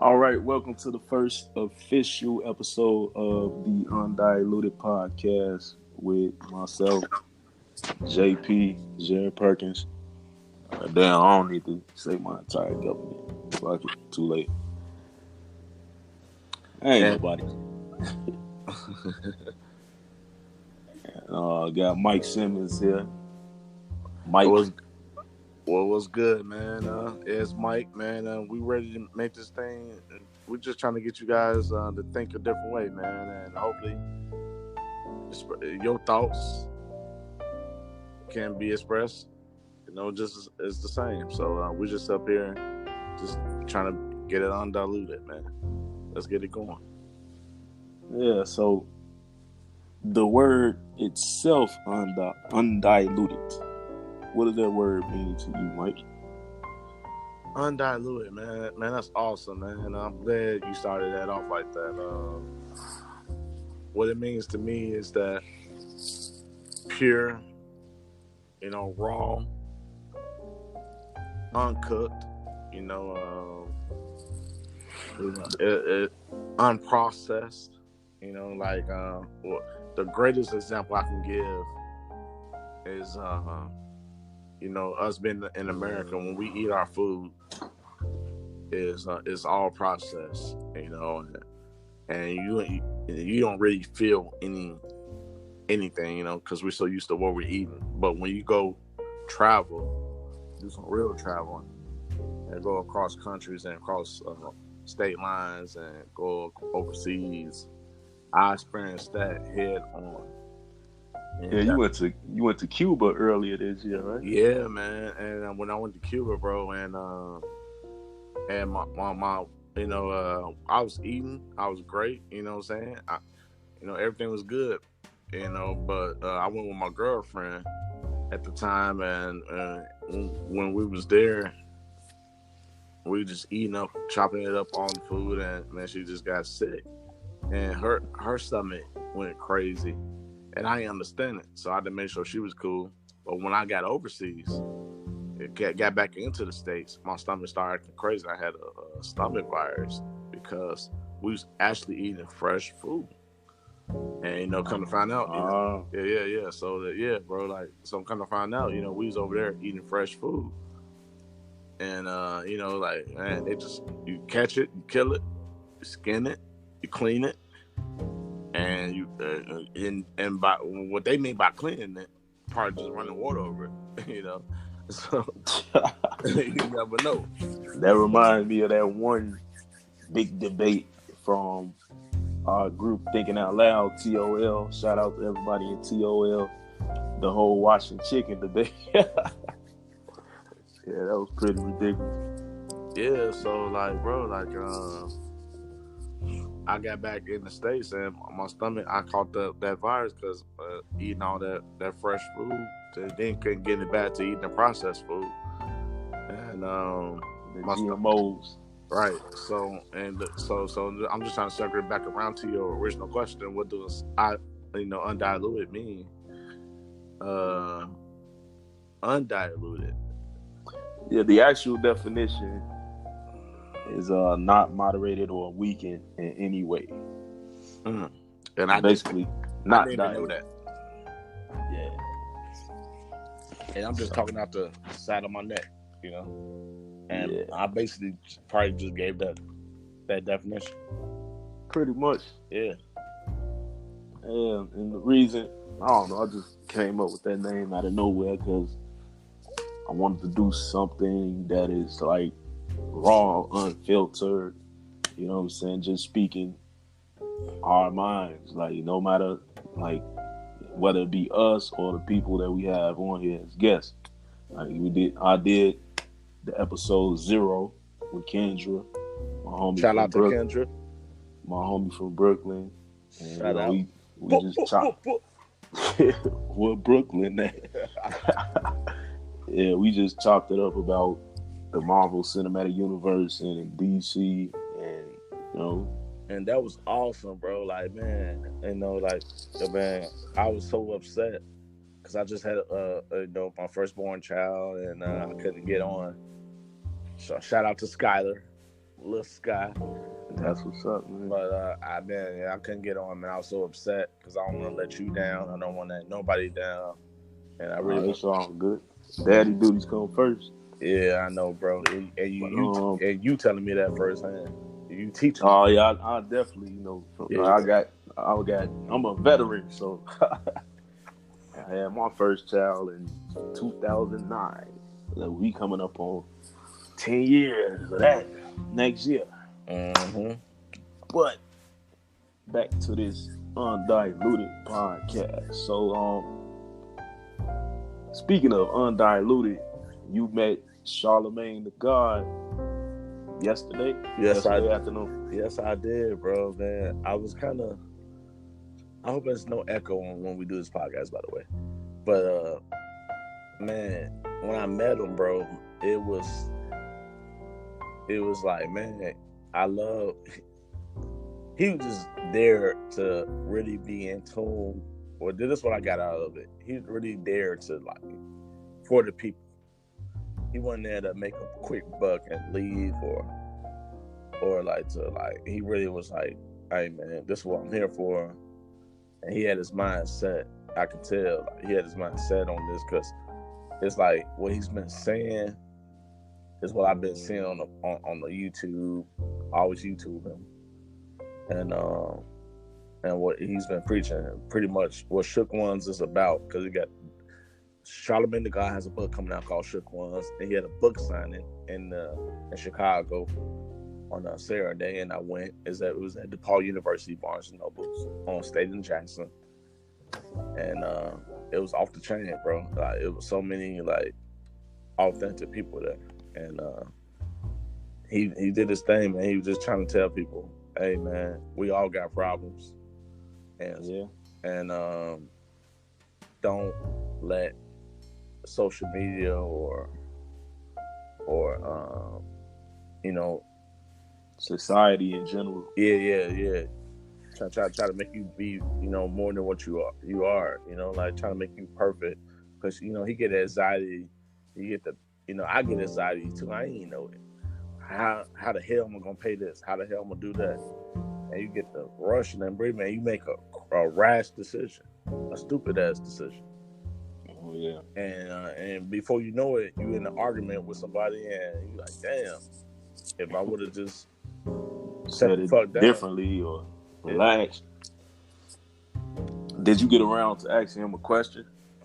All right, welcome to the first official episode of the Undiluted Podcast with myself, JP, Jared Perkins. Damn, I don't need to say my entire government. Fuck it, too late. Ain't nobody. Got Mike Simmons here. Mike. What's good, man? It's Mike, man. We ready to make this thing. We're just trying to get you guys to think a different way, man. And hopefully your thoughts can be expressed, just as the same. So we're just up here just trying to get it undiluted, man. Let's get it going. Yeah, so the word itself, undiluted. What does that word mean to you, Mike? Undiluted, man. Man, that's awesome, man. I'm glad you started that off like that. What it means to me is that pure, raw, uncooked, unprocessed. The greatest example I can give is us being in America. When we eat our food, is all processed, and you don't really feel anything, because we're so used to what we're eating. But when you go travel, do some real traveling, and go across countries and across state lines and go overseas, I experienced that head on. Yeah, you went to Cuba earlier this year, right? Yeah, man. And when I went to Cuba, bro, and my I was eating, I was great, you know what I'm saying? Everything was good, but I went with my girlfriend at the time, and when we was there, we just eating up, chopping it up on the food, and man, she just got sick, and her stomach went crazy. And I didn't understand it, so I had to make sure she was cool. But when I got overseas, got back into the States, my stomach started acting crazy. I had a stomach virus because we was actually eating fresh food. And, come to find out, yeah. So, bro, so come to find out, we was over there eating fresh food. And, man, you catch it, you kill it, you skin it, you clean it. And you and by what they mean by cleaning it, probably just running water over it, So you never know. That reminds me of that one big debate from our group Thinking Out Loud, TOL. Shout out to everybody in TOL. The whole washing chicken debate. Yeah, that was pretty ridiculous. Yeah, so I got back in the States and my stomach, I caught that virus because eating all that fresh food, then couldn't get it back to eating the processed food. And the GMOs. Right. So I'm just trying to circle it back around to your original question. What does undiluted mean? Undiluted. Yeah, the actual definition is not moderated or weakened in any way. Mm. And I basically not even know that. Yeah. And I'm just talking out the side of my neck, And yeah. I basically probably just gave that definition. Pretty much. Yeah. And the reason, I don't know, I just came up with that name out of nowhere because I wanted to do something that is like raw, unfiltered, you know what I'm saying? Just speaking our minds, no matter, whether it be us or the people that we have on here as guests. I did the episode 0 with Kendra, my homie. Shout out to Brooklyn, Kendra, my homie from Brooklyn. And shout out. We just chopped. What Brooklyn at? Yeah, we just chopped it up about the Marvel Cinematic Universe and DC, and that was awesome, bro. Man, I was so upset because I just had my firstborn child, and I couldn't get on. So shout out to Skylar, little Sky. That's what's up, man. But I couldn't get on, man. I was so upset because I don't want to let you down. I don't want to let nobody down. And I really It's all good. Daddy duties come first. Yeah, I know, bro. And you telling me that firsthand. You teaching. Oh yeah, I definitely, I'm a veteran, so I had my first child in 2009. So we coming up on 10 years of that next year. Mm-hmm. But back to this Undiluted Podcast. So, speaking of Undiluted, you met Charlemagne the God yesterday afternoon. Yes, I did, bro, man. I hope there's no echo on when we do this podcast, by the way. But, man, when I met him, bro, it was like, man, he was just there to really be in tune. Or this is what I got out of it. He was really there to, like, for the people. He wasn't there to make a quick buck and leave or like to, like, he really was like, hey, man, this is what I'm here for. And he had his mindset. I could tell, like, he had his mindset on this because it's like what he's been saying is what I've been seeing on the YouTube. I always YouTube him. And what he's been preaching, pretty much what Shook Ones is about, because he got Charlemagne the God has a book coming out called Shook Ones, and he had a book signing in Chicago on Saturday, and I went. It was at DePaul University, Barnes and Nobles on State and Jackson, and it was off the chain, bro. Like, it was so many like authentic people there, and he did his thing, man. He was just trying to tell people, hey, man, we all got problems, and don't let social media or society in general. Try to make you be, more than what you are, like trying to make you perfect, because he get anxiety. You get I get anxiety too. I ain't know it. How the hell am I gonna pay this? How the hell am I gonna do that? And you get the rush and then breathe, man. You make a rash decision, a stupid ass decision. Oh yeah. And before you know it, you in an argument with somebody, and you like, damn, if I would have just said it differently or relaxed. Did you get around to asking him a question,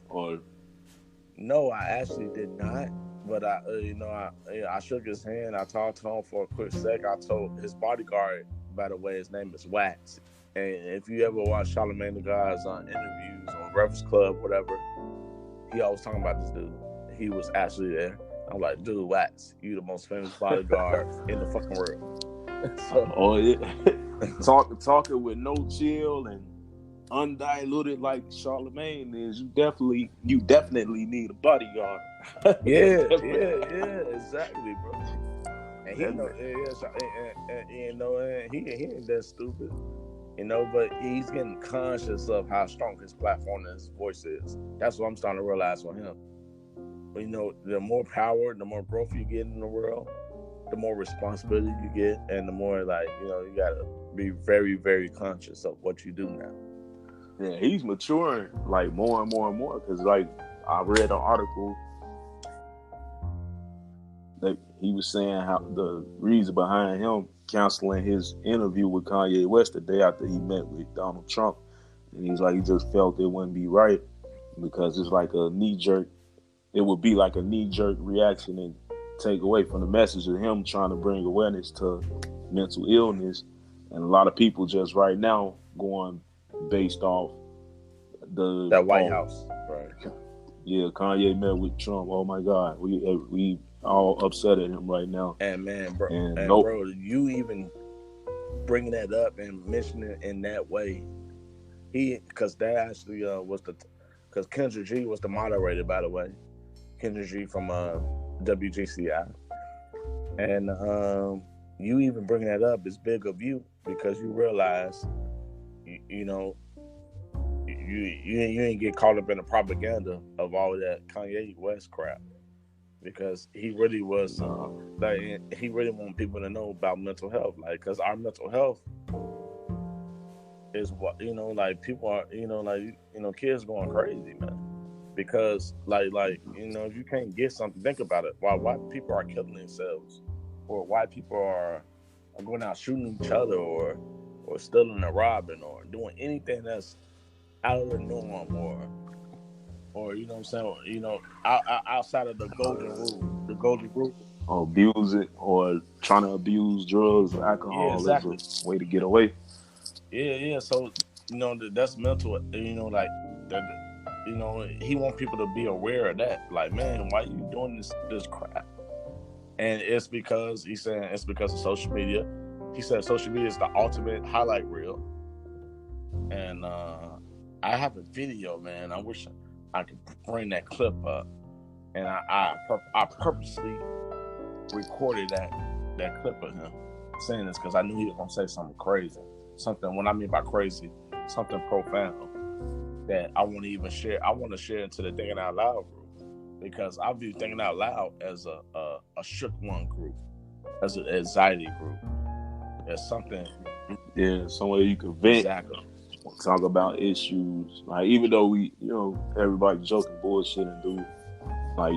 or? No, I actually did not. But I shook his hand. I talked to him for a quick sec. I told his bodyguard, by the way, his name is Wax. And if you ever watch Charlemagne the God's interviews on Breakfast Club, whatever, he always talking about this dude. He was actually there. I'm like, dude, Wax, you the most famous bodyguard in the fucking world. Talking with no chill and undiluted like Charlemagne is, you definitely need a bodyguard. yeah, exactly, bro. And he he ain't that stupid, but he's getting conscious of how strong his platform and his voice is. That's what I'm starting to realize with him. But the more power, the more growth you get in the world, the more responsibility you get, and the more you gotta be very, very conscious of what you do now. Yeah, he's maturing like more and more and more, because like I read an article that he was saying how the reason behind him canceling his interview with Kanye West the day after he met with Donald Trump, and he's like, he just felt it wouldn't be right because it's like a knee-jerk. It would be like a knee-jerk reaction and take away from the message of him trying to bring awareness to mental illness, and a lot of people just right now going based off that White House, right? Yeah, Kanye met with Trump. Oh my God, we all upset at him right now. And man, bro, you even bringing that up and mentioning it in that way, because that actually because Kendra G was the moderator, by the way. Kendra G from WGCI, and you even bringing that up is big of you, because you realize, you ain't get caught up in the propaganda of all that Kanye West crap. because he really was No. like he really wanted people to know about mental health, like because our mental health is what like people are like kids going crazy, man. Because like if you can't get something, think about it. Why people are killing themselves, or why people are going out shooting each other, or stealing or robbing, or doing anything that's out of the norm, or you know what I'm saying, outside of the golden rule. Or abuse it, or trying to abuse drugs or Yeah, alcohol exactly. as a way to get away. Yeah. So that's mental. Like that. He want people to be aware of that. Like, man, why are you doing this crap? And it's because he's saying it's because of social media. He said social media is the ultimate highlight reel. And I have a video, man. I wish I could bring that clip up. And I purposely recorded that clip of him saying this because I knew he was gonna say something crazy. Something, when I mean by crazy, something profound that I want to even share. I want to share into the Thinking Out Loud group, because I view Thinking Out Loud as a shook one group, as an anxiety group, as something. Yeah, somewhere you can vent, Exactly. talk about issues. Like, even though we, everybody joking, bullshit, and do like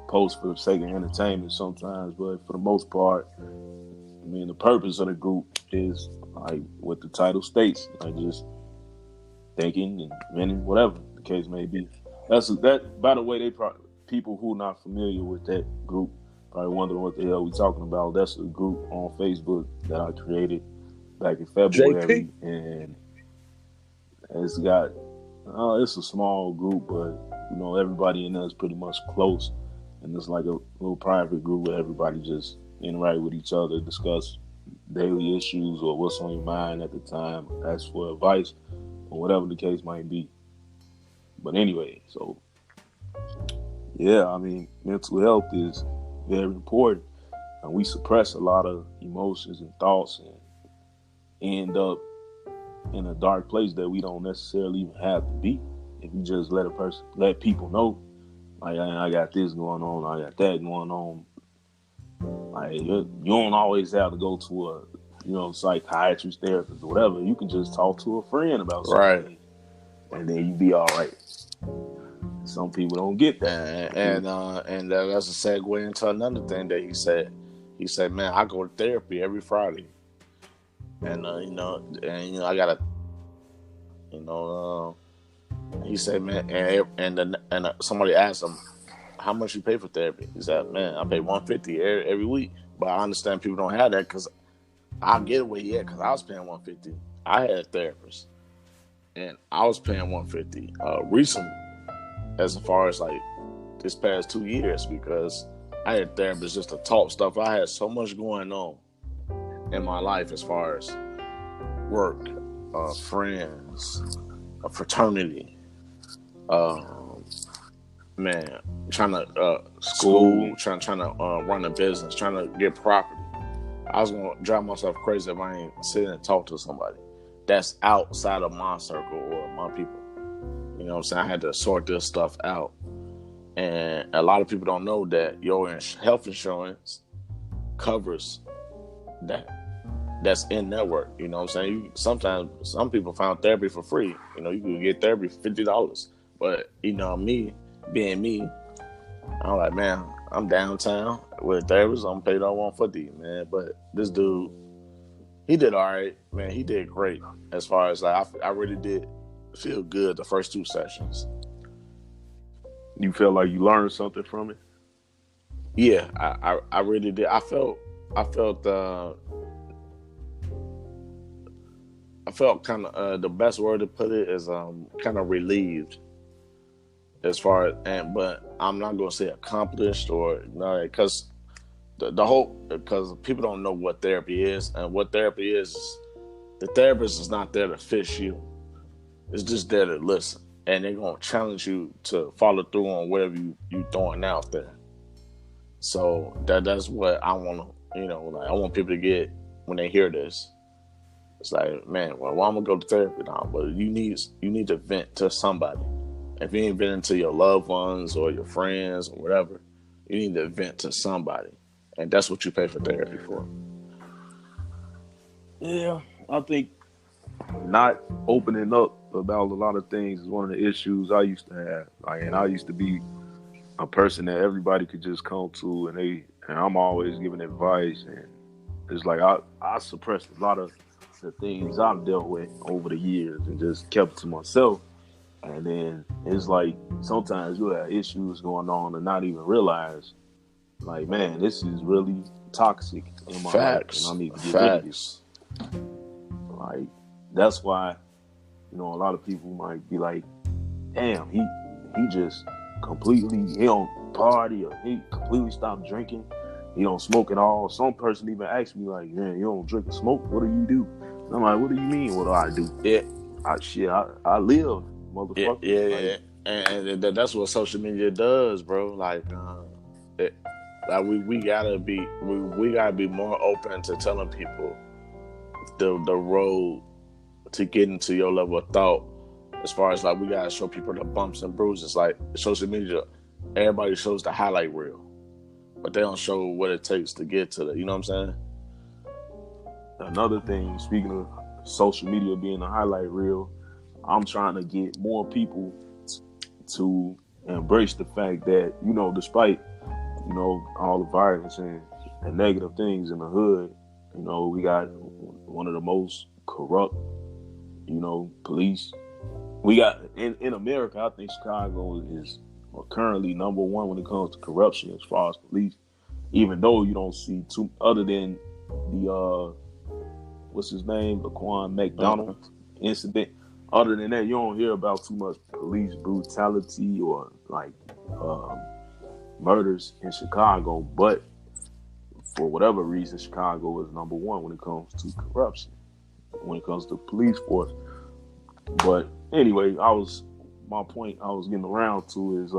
post for the sake of entertainment sometimes, but for the most part, I mean, the purpose of the group is like what the title states, like just thinking and venting, whatever the case may be. That. By the way, people who not familiar with that group probably wondering what the hell we talking about. That's a group on Facebook that I created back in February, JP. and it's got it's a small group, but everybody in there is pretty much close, and it's like a little private group where everybody just interact with each other, discuss daily issues or what's on your mind at the time, ask for advice or whatever the case might be. But anyway, so yeah, I mean, mental health is very important, and we suppress a lot of emotions and thoughts and end up in a dark place that we don't necessarily even have to be. If you just let people know, like, I got this going on, I got that going on. Like, you don't always have to go to a psychiatrist, therapist, or whatever. You can just talk to a friend about Right. something, and then you be all right. Some people don't get that, And that's a segue into another thing that he said. He said, "Man, I go to therapy every Friday, and I gotta, he said, man, and somebody asked him, how much you pay for therapy? He said, man, I pay $150 every week, but I understand people don't have that because I get it where he at, because I was paying $150. I had a therapist, and I was paying $150 recently, as far as like this past 2 years, because I had therapists just to talk stuff. I had so much going on in my life as far as work, friends, a fraternity, man, trying to school, trying to run a business, trying to get property. I was gonna drive myself crazy if I ain't sit and talk to somebody that's outside of my circle or my people. You know what I'm saying? I had to sort this stuff out, and a lot of people don't know that your health insurance covers that. That's in network. You know what I'm saying? Sometimes some people found therapy for free. You can get therapy for $50. But me being me, I'm like, man, I'm downtown with a therapist. I'm paid on $150, man. But this dude, he did all right, man. He did great as far as like I really did feel good the first 2 sessions. You feel like you learned something from it? Yeah, I really did. I felt kind of the best word to put it is kind of relieved, as far as, but I'm not gonna say accomplished or no, because the whole, because people don't know what therapy is, and what therapy is the therapist is not there to fix you. It's just there to listen, and they're gonna challenge you to follow through on whatever you throwing out there. So that's what I want to, like, I want people to get when they hear this. It's like, man, well, I'm gonna go to therapy now, but you need to vent to somebody. If you ain't venting to your loved ones or your friends or whatever, You need to vent to somebody, and that's what you pay for therapy for. Yeah, I think not opening up about a lot of things is one of the issues I used to have. Like, and I used to be a person that everybody could just come to, and I'm always giving advice, and it's like I suppressed a lot of the things I've dealt with over the years and just kept it to myself. And then it's like sometimes you have issues going on and not even realize, like, man, this is really toxic in my life, and I need to get rid of this. Like, that's why, a lot of people might be like, damn, he just he don't party, or he completely stopped drinking. He don't smoke at all. Some person even asked me, like, man, you don't drink or smoke? What do you do? And I'm like, what do you mean, what do I do? Yeah. I live, motherfucker. Yeah. And that's what social media does, bro. Like, we gotta be more open to telling people the road to getting to your level of thought. As far as, like, we gotta show people the bumps and bruises. Like, social media, everybody shows the highlight reel, but they don't show what it takes to get to the. You know what I'm saying? Another thing, speaking of social media being a highlight reel, I'm trying to get more people to embrace the fact that, despite, all the violence and negative things in the hood, we got one of the most corrupt, police. We got, in America, I think Chicago is currently number one when it comes to corruption as far as police, even though you don't see too, other than the, what's his name, Laquan McDonald incident. Other than that, you don't hear about too much police brutality or, like, murders in Chicago. But for whatever reason, Chicago is number one when it comes to corruption, when it comes to police force. But anyway, my point I was getting around to is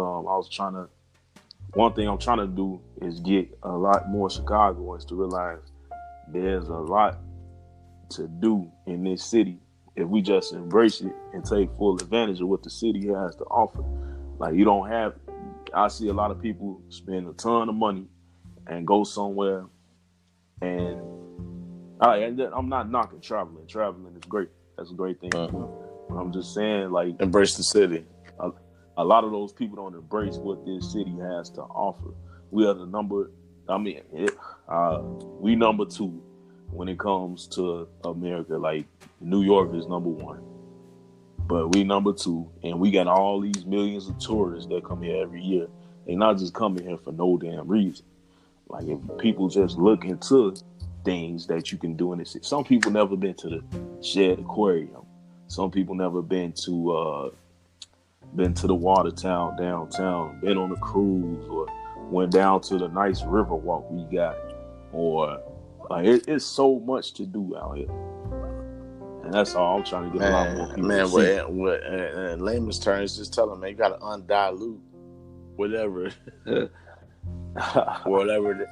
one thing I'm trying to do is get a lot more Chicagoans to realize there's a lot to do in this city if we just embrace it and take full advantage of what the city has to offer. Like, I see a lot of people spend a ton of money and go somewhere, and I'm not knocking traveling. Traveling is great. That's a great thing. But I'm just saying, like, embrace the city. A lot of those people don't embrace what this city has to offer. We are we number two when it comes to America. Like, New York is number one, but we number two, and we got all these millions of tourists that come here every year. They not just coming here for no damn reason. Like, if people just look into things that you can do in this city. Some people never been to the Shed Aquarium. Some people never been to the water town downtown, been on a cruise, or went down to the nice river walk we got, or it's so much to do out here. And that's all I'm trying to get a lot more people to see. In layman's terms, just tell them, man, you got to undilute whatever. Whatever.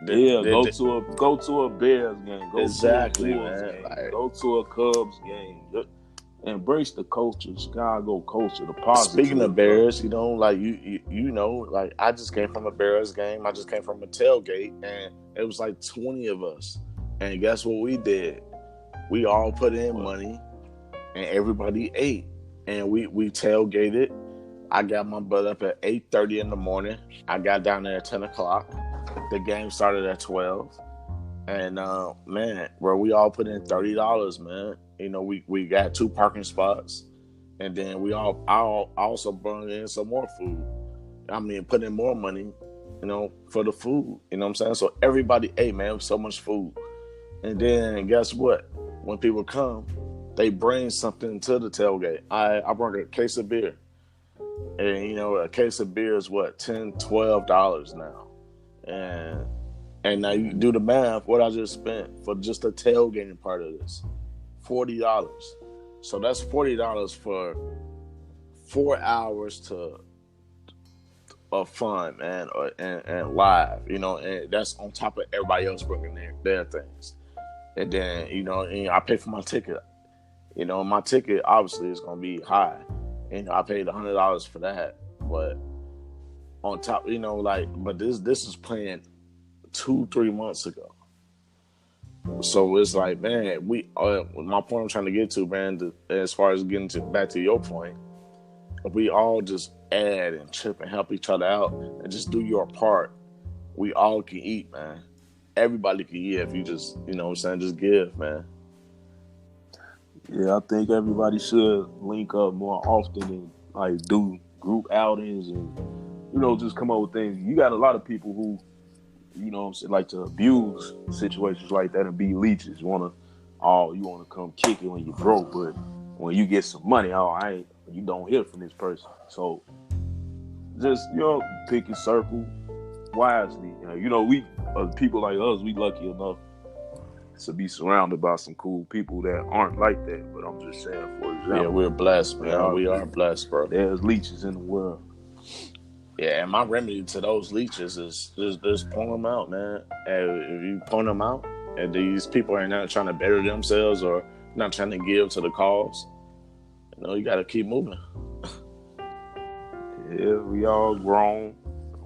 Go to a Bears game. Go exactly, to a Bulls man. game. Like, go to a Cubs game. Embrace the culture, Chicago culture, the positive. Speaking of Bears, like like, I just came from a Bears game. I just came from a tailgate, and it was like 20 of us. And guess what we did? We all put in money, and everybody ate. And we tailgated. I got my butt up at 8:30 in the morning. I got down there at 10 o'clock. The game started at 12. And, man, bro, we all put in $30, man. We got 2 parking spots. And then I also brought in some more food. I mean, put in more money, for the food. You know what I'm saying? So everybody ate, man. It was so much food. And then guess what? When people come, they bring something to the tailgate. I brought a case of beer. And, a case of beer is what, $10, $12 now. And now you do the math, what I just spent for just the tailgating part of this. $40. So that's $40 for 4 hours of fun, man, and live, and that's on top of everybody else bringing their things. And then, and I pay for my ticket. My ticket obviously is going to be high. I paid $100 for that, but on top, like, but this is planned 2-3 months ago. So it's like, man, my point I'm trying to get to, man, as far as getting back to your point, if we all just add and chip and help each other out and just do your part, we all can eat, man. Everybody can eat if you just, just give, man. Yeah, I think everybody should link up more often and like do group outings and, just come up with things. You got a lot of people who, like to abuse situations like that and be leeches. You want to come kick it when you're broke, but when you get some money, you don't hear from this person. So just, pick your circle wisely. We people like us, we lucky enough to be surrounded by some cool people that aren't like that. But I'm just saying, for example. Yeah, we're blessed, man. We are blessed, bro. There's leeches in the world. Yeah, and my remedy to those leeches is just point them out, man. And if you point them out, and these people are not trying to better themselves or not trying to give to the cause, you got to keep moving. Yeah, we all grown,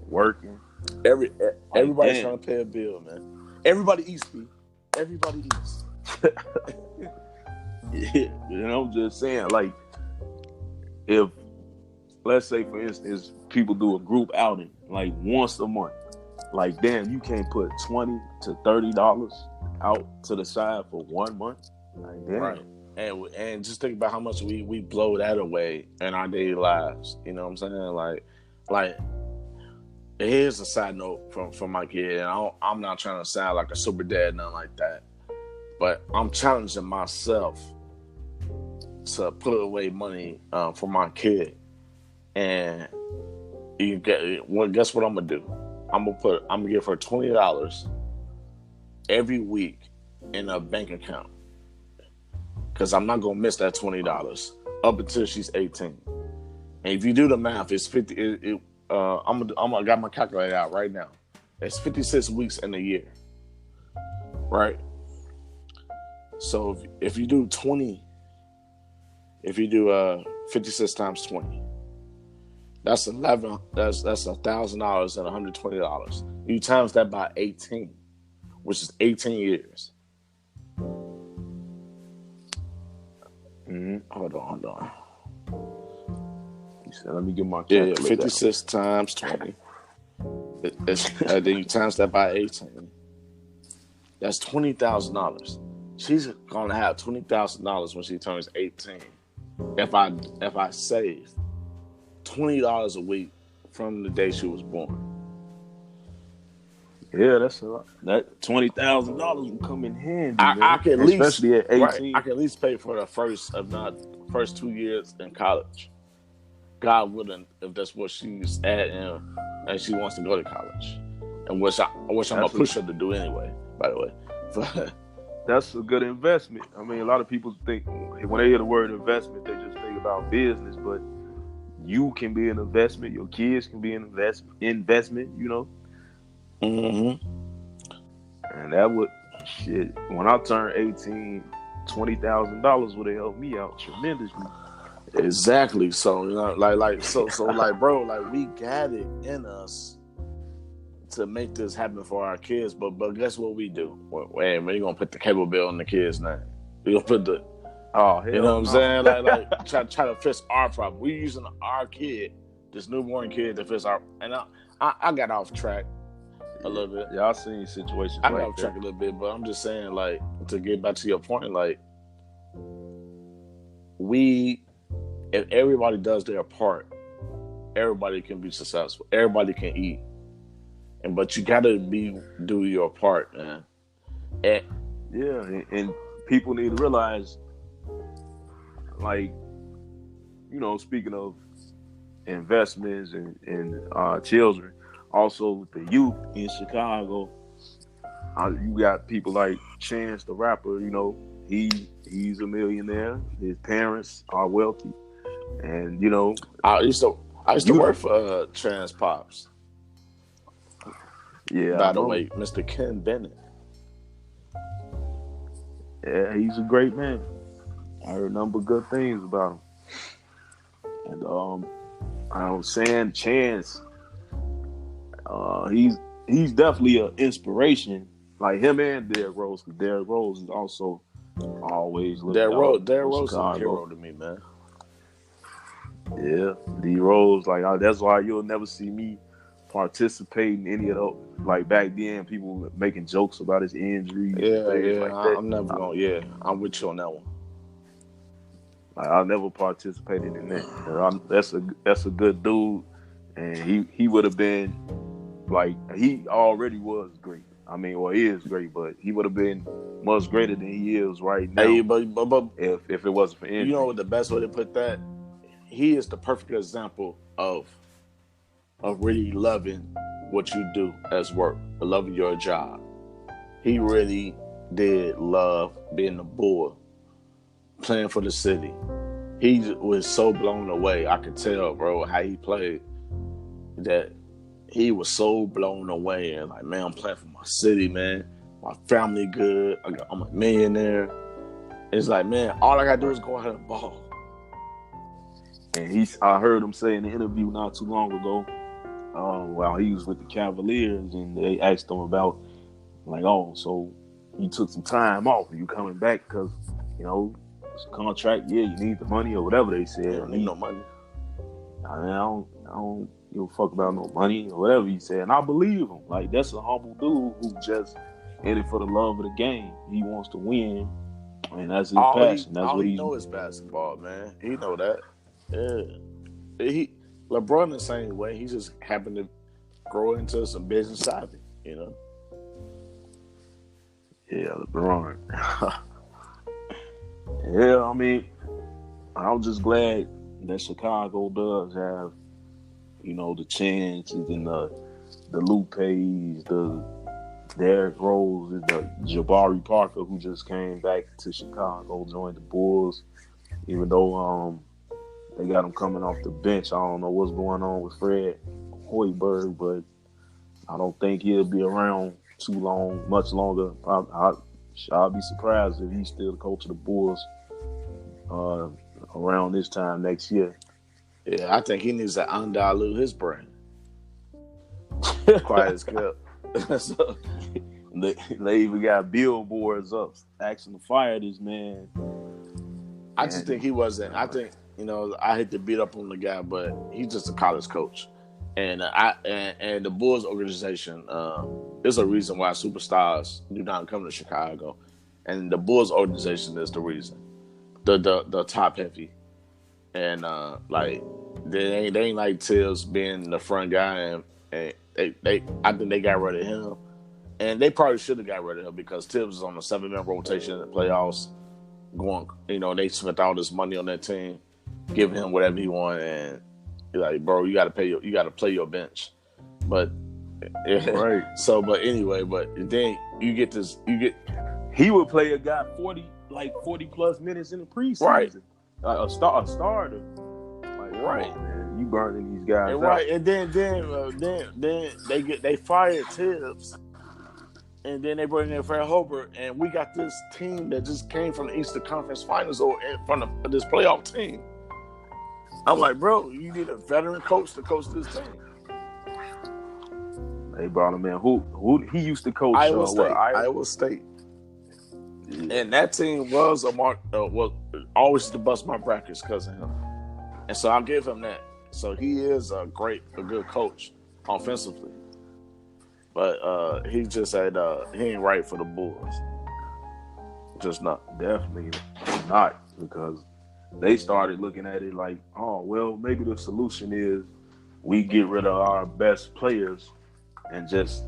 working. Everybody's trying to pay a bill, man. Everybody eats, B. Everybody eats. Yeah, I'm just saying, like, if, let's say, for instance, people do a group outing, like, once a month. Like, damn, you can't put $20 to $30 out to the side for 1 month? Like, damn. Right. And just think about how much we blow that away in our daily lives. You know what I'm saying? Like here's a side note from my kid, and I'm not trying to sound like a super dad, nothing like that. But I'm challenging myself to put away money for my kid. And guess what I'm gonna do? I'm gonna give her $20 every week in a bank account. Because I'm not gonna miss that $20 up until she's 18. And if you do the math, it's 50. I got my calculator out right now. It's 56 weeks in a year, right? So if you do 20, if you do 56 times 20, that's $11. That's $1,000 and $120. You times that by 18, which is 18 years. Mm-hmm. Hold on. You said, let me get my calculator. Yeah, 56 times 20. Then you times that by 18. That's $20,000. She's gonna have $20,000 when she turns 18. If I save $20 a week from the day she was born. Yeah, that's a lot. That $20,000 will come in handy. I can at least, especially at 18. Right, I can at least pay for the first 2 years in college. God willing, if that's what she's at and she wants to go to college, and which I'm gonna push her to do anyway. By the way, that's a good investment. I mean, a lot of people think when they hear the word investment, they just think about business, but you can be an investment. Your kids can be an investment. Mm-hmm. And that would when I turned 18, $20,000 would have helped me out tremendously. Exactly. So like bro, like we got it in us to make this happen for our kids. But guess what we do? We're gonna put the cable bill in the kids' name. We gonna put the you know what I'm saying? Like try to fix our problem. We're using our kid, this newborn kid, to fix our. And I got off track a little bit. Yeah, I've seen situations. I got off track a little bit, but I'm just saying, like, to get back to your point, like, if everybody does their part, everybody can be successful. Everybody can eat, but you gotta do your part, man. And people need to realize, like, speaking of investments and children, also with the youth in Chicago, you got people like Chance the rapper. He's a millionaire. His parents are wealthy, and I used to work for Trans Pops. Yeah. By the way, Mr. Ken Bennett. Yeah, he's a great man. I heard a number of good things about him. And I was saying Chance, He's definitely an inspiration. Like him and Derrick Rose, because Derrick Rose is also always looked out Derrick for Rose is a Chicago. hero to me, man. Yeah, D Rose, like that's why you'll never see me participate in any of those. Like back then, people making jokes about his injuries and things like that. I'm never going. Yeah, I'm with you on that one. Like I never participated in that. That's a good dude, and he would have been like he already was great. I mean, well, he is great, but he would have been much greater than he is right now. Hey, but if it wasn't for injury. You know what the best way to put that? He is the perfect example of really loving what you do as work, loving your job. He really did love being a Bull, playing for the city. He was so blown away. I could tell, bro, how he played, that he was so blown away and like, man, I'm playing for my city, man. My family good. I'm a millionaire. It's like, man, all I gotta do is go out and ball. And I heard him say in the interview not too long ago, while he was with the Cavaliers, and they asked him about, like, oh, so you took some time off. Are you coming back because, you know, it's a contract? Yeah, you need the money or whatever they said. You don't need no money. I mean, I don't give a fuck about no money or whatever he said. And I believe him. Like, that's a humble dude who just in it for the love of the game. He wants to win, and that's his passion. That's all what he knows is basketball, man. He know that. Yeah. LeBron the same way. He just happened to grow into some business savvy, you know. Yeah, LeBron. Yeah, I mean, I'm just glad that Chicago does have, you know, the chances and the Lupes, the Derrick Rose, the Jabari Parker, who just came back to Chicago, joined the Bulls, even though they got him coming off the bench. I don't know what's going on with Fred Hoiberg, but I don't think he'll be around much longer. I'll be surprised if he's still the coach of the Bulls around this time next year. Yeah, I think he needs to undilute his brand. Quiet as kept. So, they even got billboards up asking to fire this man. I just think he wasn't. I think, you know, I hate to beat up on the guy, but he's just a college coach, and the Bulls organization. There's a reason why superstars do not come to Chicago, and the Bulls organization is the reason. The top heavy, and like they ain't like Tibbs being the front guy, and I think they got rid of him, and they probably should have got rid of him because Tibbs is on a 7-man rotation in the playoffs. Going, you know, they spent all this money on that team, giving him whatever he wanted, and you're like, bro, you got to play your bench. But right. So, but anyway, but then you get. He would play a guy 40 plus minutes in the preseason. Right. A starter. Like, right. Oh, man, you burning these guys out. Right, and then they fired Tibbs. And then they bring in Fred Hoiberg, and we got this team that just came from the Eastern Conference Finals or from this playoff team. I'm like, bro, you need a veteran coach to coach this team. They brought him in. Who he used to coach? Iowa State. Yeah. And that team was was always to bust my brackets because of him. And so I'll give him that. So he is a good coach offensively. But he just said he ain't right for the Bulls. Just not. Definitely not, because they started looking at it like, oh, well, maybe the solution is we get rid of our best players and just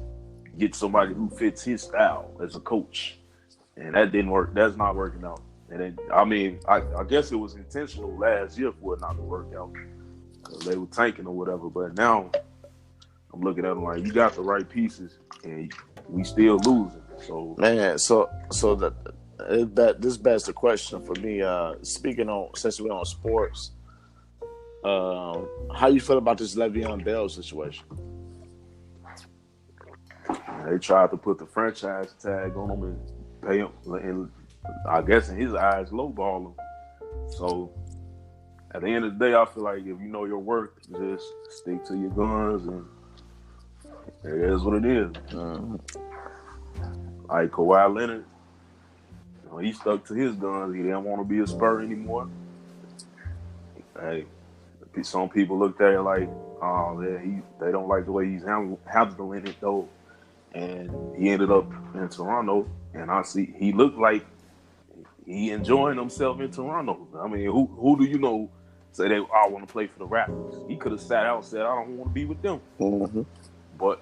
get somebody who fits his style as a coach. And that didn't work. That's not working out. And I guess it was intentional last year for it not to work out because they were tanking or whatever. But now I'm looking at them like, you got the right pieces, and we still losing. So man, this begs the question for me. Speaking on, since we're on sports, how you feel about this Le'Veon Bell situation? They tried to put the franchise tag on him and pay him, and I guess in his eyes, lowball him. So at the end of the day, I feel like if you know your worth, just stick to your guns and It is what it is. Mm-hmm. Like Kawhi Leonard, he stuck to his guns. He didn't want to be a Spur anymore. Hey, some people looked at it like, oh, yeah, they don't like the way he's handling it though. And he ended up in Toronto, and I see he looked like he enjoying himself in Toronto. I mean, who do you know say they want to play for the Raptors? He could have sat out and said, I don't want to be with them. Mm-hmm. But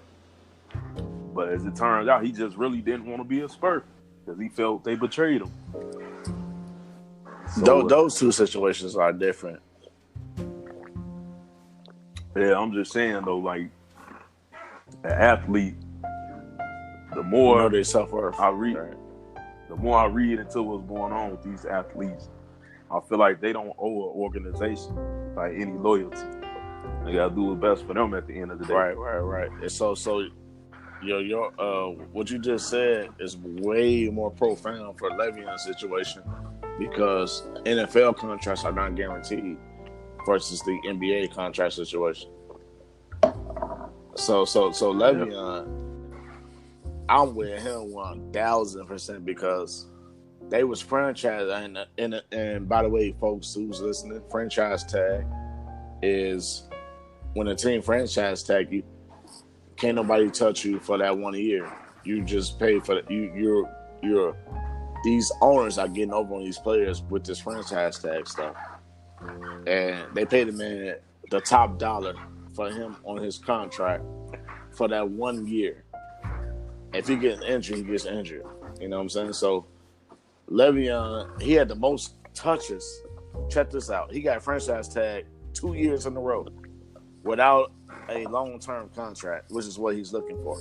as it turns out, he just really didn't want to be a Spur because he felt they betrayed him. So, Those two situations are different. Yeah, I'm just saying though, like an athlete, the more their self-worth. The more I read into what's going on with these athletes, I feel like they don't owe an organization like any loyalty. They gotta do what's best for them at the end of the day. Right. And so your what you just said is way more profound for Lebron's situation because NFL contracts are not guaranteed versus the NBA contract situation. So Lebron, I'm with him 1,000% because they was franchise and by the way, folks who's listening, franchise tag is when a team franchise tag you, can't nobody touch you for that 1 year. You just pay for it. You're these owners are getting over on these players with this franchise tag stuff, and they paid the man the top dollar for him on his contract for that 1 year. If he gets injured, he gets injured. You know what I'm saying? So Lebron, he had the most touches. Check this out. He got franchise tag 2 years in a row without a long-term contract, which is what he's looking for.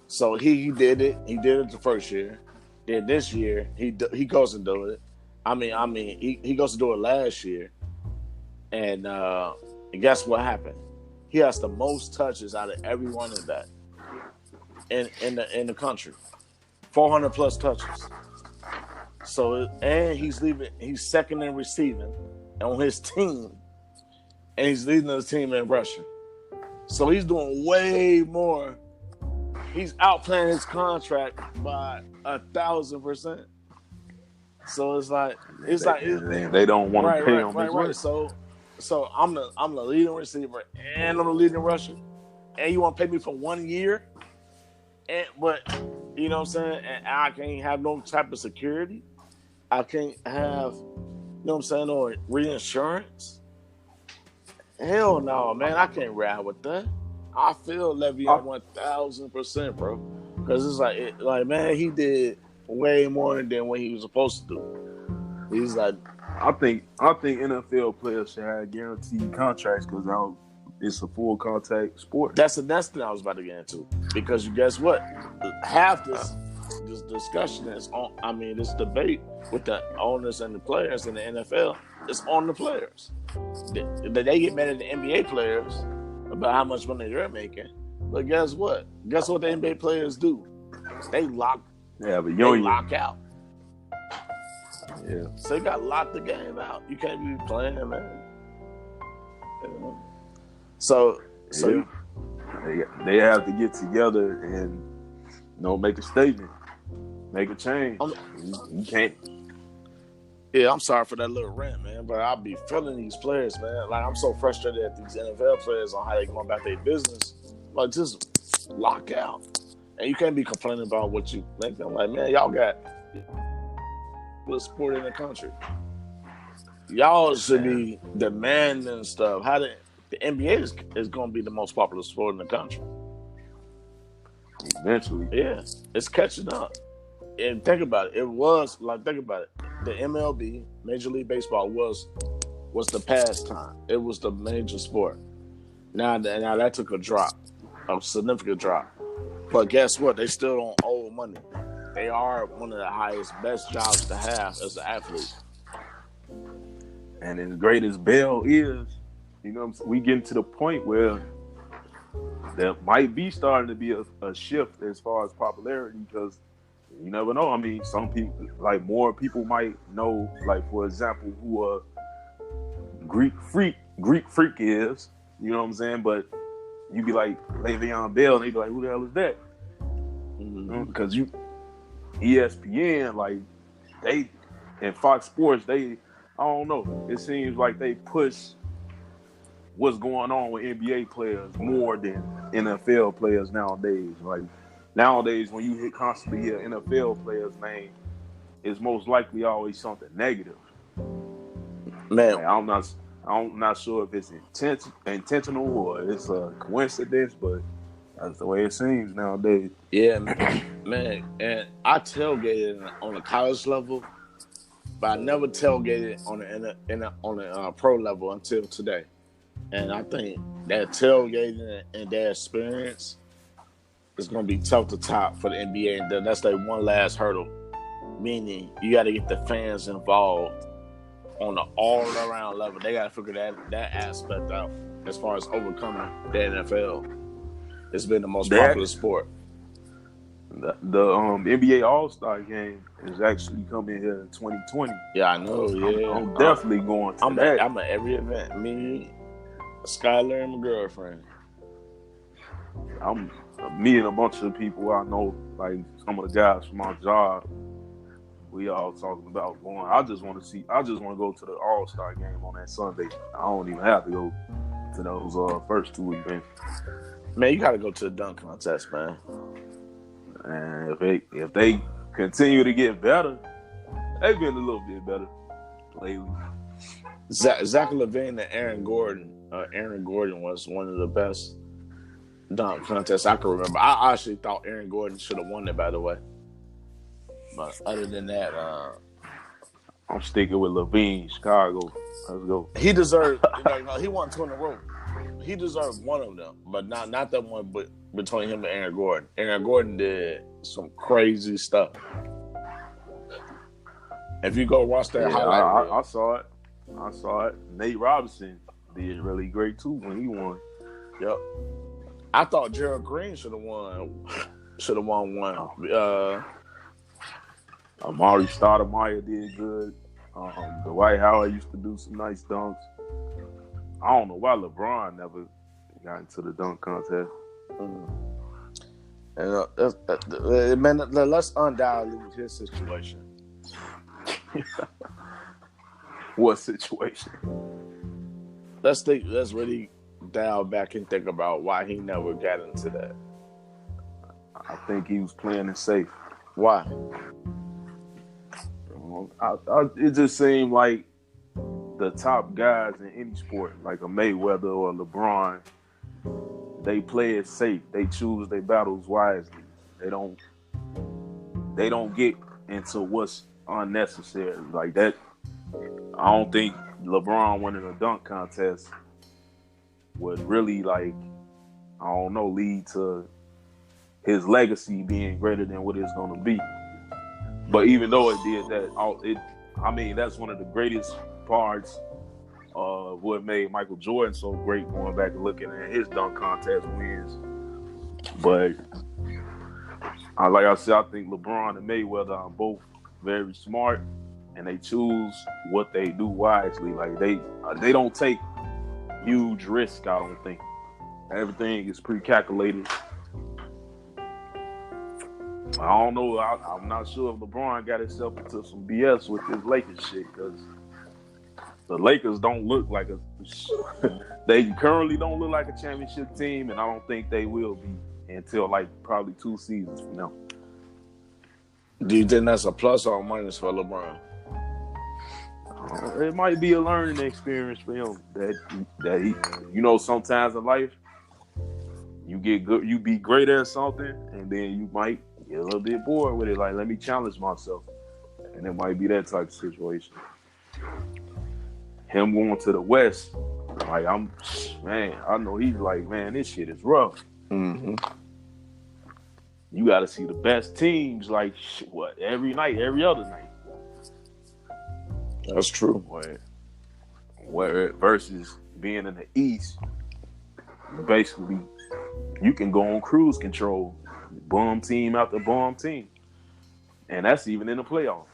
So he did it. He did it the first year. Then this year, he goes and do it. He goes to do it last year. And guess what happened? He has the most touches out of every one of that in the country. 400 plus touches. So and he's second in receiving on his team. And he's leading the team in rushing. So he's doing way more. He's outplaying his contract by 1,000%. So it's like they don't want to pay him. Right. So I'm the leading receiver and I'm the leading rusher, and you want to pay me for 1 year, but you know what I'm saying? And I can't have no type of security. I can't have, you know what I'm saying, or reinsurance. Hell no, man! I can't ride with that. I feel Lebron 1,000%, bro. Because it's like, man, he did way more than what he was supposed to do. He's like, I think NFL players should have guaranteed contracts because it's a full contact sport. That's the next thing I was about to get into. Because you guess what? Half this discussion is on. I mean, this debate with the owners and the players in the NFL is on the players. They get mad at the NBA players about how much money they're making. But guess what? Guess what the NBA players do? They lock out. Yeah. So they got locked the game out. You can't be playing, man. You know? So they have to get together and make a statement, make a change. You can't. Yeah, I'm sorry for that little rant, man, but I'll be feeling these players, man. Like, I'm so frustrated at these NFL players on how they going about their business. Like, just lock out. And you can't be complaining about what you think. I'm like, man, y'all got the sport in the country. Y'all should be demanding stuff. The NBA is going to be the most popular sport in the country. Eventually. Yeah, it's catching up. And think about it. Think about it. The MLB, Major League Baseball, was the pastime. It was the major sport. Now that took a significant drop. But guess what? They still don't owe money. They are one of the best jobs to have as an athlete. And as great as Bell is, we getting to the point where there might be starting to be a shift as far as popularity because you never know. I mean, some people, like more people might know, like for example, who a Greek freak is. You know what I'm saying? But you be like Le'Veon Bell, and they be like, who the hell is that? Because ESPN, like they and Fox Sports, I don't know. It seems like they push what's going on with NBA players more than NFL players nowadays. Like nowadays, when you constantly hear NFL players' name, it's most likely always something negative. Man, like, I'm not sure if it's intentional or it's a coincidence, but that's the way it seems nowadays. Yeah, man. And I tailgated on a college level, but I never tailgated on the pro level until today. And I think that tailgating and that experience is going to be tough to top for the NBA. And that's like one last hurdle, meaning you got to get the fans involved on the all-around level. They got to figure that aspect out as far as overcoming the NFL. It's been the most popular sport. The NBA All-Star game is actually coming here in 2020. Yeah, I know. Yeah, I'm definitely going to that. I'm at every event. Me, Skylar, and my girlfriend. Me and a bunch of people I know, like some of the guys from my job. We all talking about going. I just want to go to the All-Star game on that Sunday. I don't even have to go to those first two events. Man, you got to go to the dunk contest, man. And if they continue to get better, they've been a little bit better lately. Zach LaVine and Aaron Gordon. Aaron Gordon was one of the best dunk contests I can remember. I actually thought Aaron Gordon should have won it, by the way. But other than that, I'm sticking with LaVine, Chicago. Let's go. He deserved. He won two in a row. He deserved one of them, but not that one. But between him and Aaron Gordon, Aaron Gordon did some crazy stuff. If you go watch that highlight, I saw it. Nate Robinson did really great too when he won. Yep. I thought Gerald Green should have won. One. Amari Stoudemire did good. Dwight Howard used to do some nice dunks. I don't know why LeBron never got into the dunk contest. And man, let's undilute his situation. What situation? Let's really dial back and think about why he never got into that. I think he was playing it safe. Why? It just seemed like the top guys in any sport, like a Mayweather or LeBron, they play it safe. They choose their battles wisely. They don't get into what's unnecessary like that. I don't think LeBron winning a dunk contest would really lead to his legacy being greater than what it's going to be. But even though it did that, that's one of the greatest parts of what made Michael Jordan so great, going back and looking at his dunk contest wins. But like I said, I think LeBron and Mayweather are both very smart, and they choose what they do wisely. Like they don't take huge risk. I don't think everything is pre-calculated. I don't know. I'm not sure if LeBron got himself into some BS with this Lakers shit, because the Lakers don't look like they currently don't look like a championship team, and I don't think they will be until probably 2 seasons from now. Do you think that's a plus or a minus for LeBron? It might be a learning experience for him that he, sometimes in life you get good, you be great at something, and then you might get a little bit bored with it. Like, let me challenge myself, and it might be that type of situation. Him going to the West, I know he's like, man, this shit is rough. Mm-hmm. You got to see the best teams, every night, every other night. That's true. Where versus being in the East, basically, you can go on cruise control, bum team after bum team, and that's even in the playoffs.